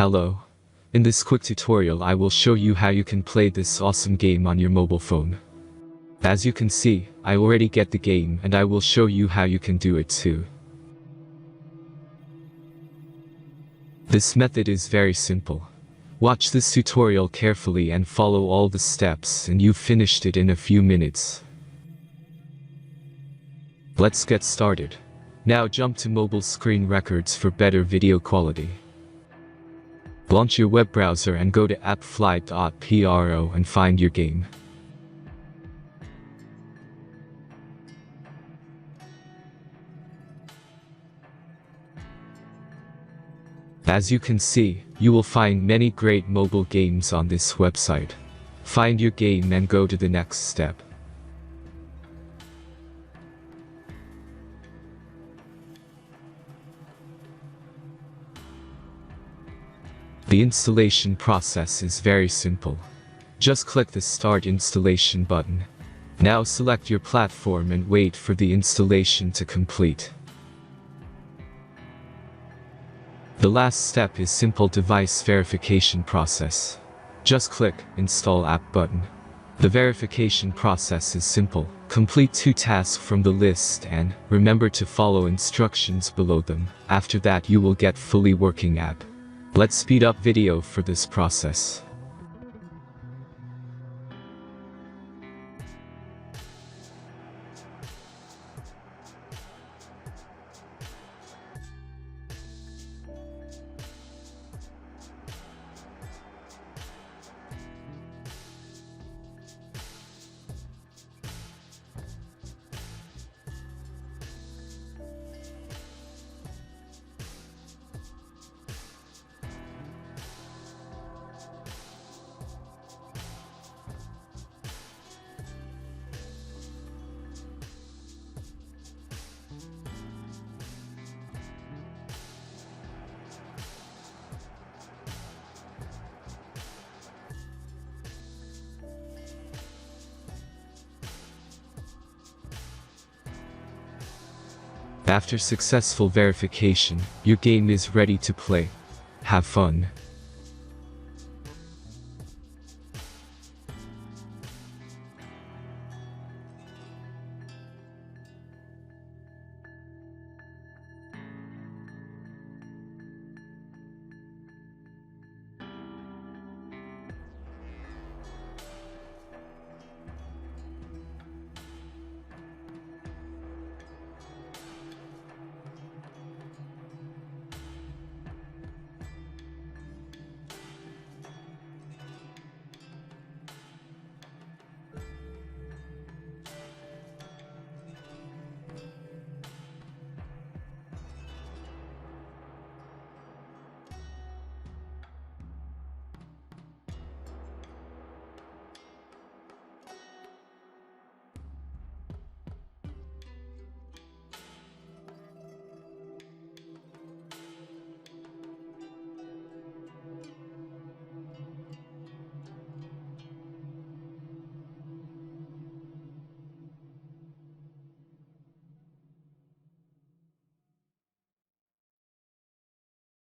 Hello. In this quick tutorial I will show you how you can play this awesome game on your mobile phone. As you can see, I already get the game and I will show you how you can do it too. This method is very simple. Watch this tutorial carefully and follow all the steps and you've finished it in a few minutes. Let's get started. Now jump to mobile screen records for better video quality. Launch your web browser and go to appflight.pro and find your game. As you can see, you will find many great mobile games on this website. Find your game and go to the next step. The installation process is very simple. Just click the Start Installation button. Now select your platform and wait for the installation to complete. The last step is simple device verification process. Just click Install App button. The verification process is simple. Complete 2 tasks from the list and remember to follow instructions below them. After that you will get fully working app. Let's speed up video for this process. After successful verification, your game is ready to play. Have fun.